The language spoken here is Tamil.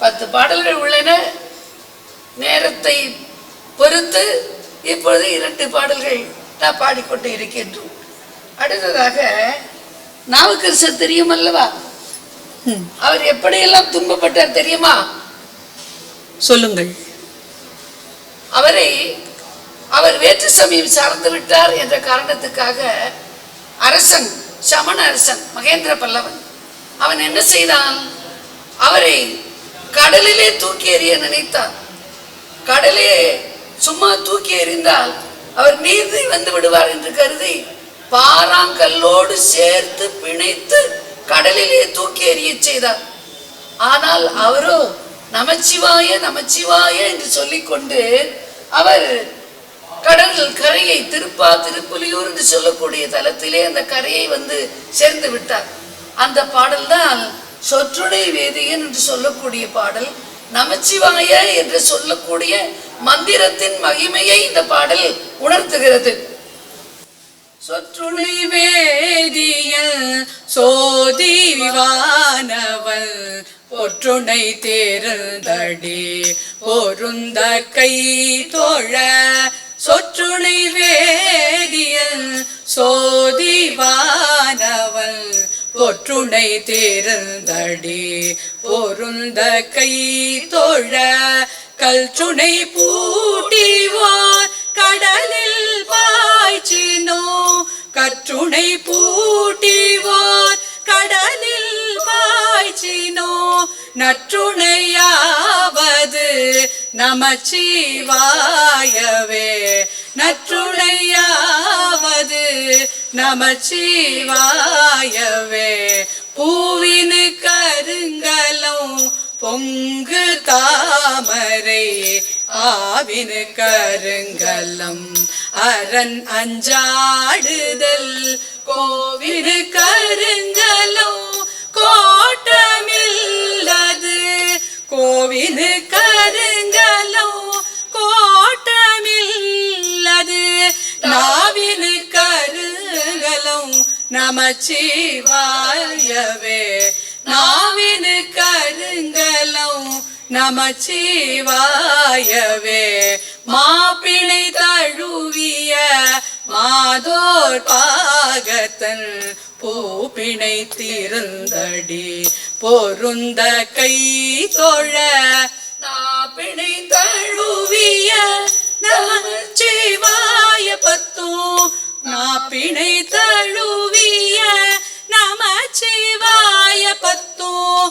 10 பாடல்கள் உள்ளன. நேரத்தை பொறுத்து இப்பொழுது 2 பாடல்கள் நான் பாடிக்கொண்டு இருக்கின்றோம். அடுத்ததாக நாவுக்கரசர் தெரியும் அல்லவா? அவர் எப்படியெல்லாம் துன்பப்பட்டார் தெரியுமா? சொல்லுங்கள். அவர் வேற்று சமயம் சார்ந்து விட்டார் என்ற காரணத்துக்காக அரசன், சமண அரசன் மகேந்திர பல்லவன், அவன் என்ன செய்தான்? அவரை கடலிலே தூக்கி எறிய நினைத்தான். கடலே சும்மா தூக்கி எறிந்தால் அவர் நீந்தி வந்து விடுவார் என்று கருதி பாறாங்கல்லோடு சேர்த்து பிணைத்து கடலிலே தூக்கி எறிய செய்தார். ஆனால் அவரோ நமச்சிவாய நமச்சிவாய என்று சொல்லிக்கொண்டு அவர் கடல் கரையை திருப்புலியூர் என்று சொல்லக்கூடிய தலத்திலே அந்த கரையை வந்து சேர்ந்து விட்டார். அந்த பாடல் தான் சொற்றுடை வேதியன் என்று சொல்லக்கூடிய பாடல். நமச்சிவாய என்று சொல்லக்கூடிய மந்திரத்தின் மகிமையை இந்த பாடல் உணர்த்துகிறது. சொற்றுணை வேதியல் சோதிவானவள் பொற்றுணை தேர்ந்தடி பொருந்த கை தோழ. சொற்றுணை வேதியல் சோதிவானவள் பொற்றுணை தேர்ந்தடி பொருந்த கை தோழ. கல்சுனை பூட்டிவார் கடலில் பாய்ச்சினோ. கற்றுணை பூட்டிவார் கடலில் பாய்ச்சினோ. நற்றுணையாவது நமச்சிவாயவே. நற்றுணையாவது நமச்சிவாயவே. பூவினு கருங்கலம் பொங்கு தாமரை ஆவினு கருங்கலம் அரண் அஞ்சாடுதல். கோவினு கருங்கலம் கோட்டமில்லது. கோவினு கருங்கலம் கோட்டமில்லது. நாவினு கருங்கலம் நமச்சிவாயவே. நாவினு கருங்கலம் நமச்சிவாயவே. மாப்பிணை தழுவிய மாதோர் பாகத்தன் பூப்பிணை திருந்தடி பொருந்த கை தோழ. நாப்பிணை தழுவிய நமச்சிவாய பத்தும். நாப்பிணை தழுவிய நமச்சிவாய பத்தும்.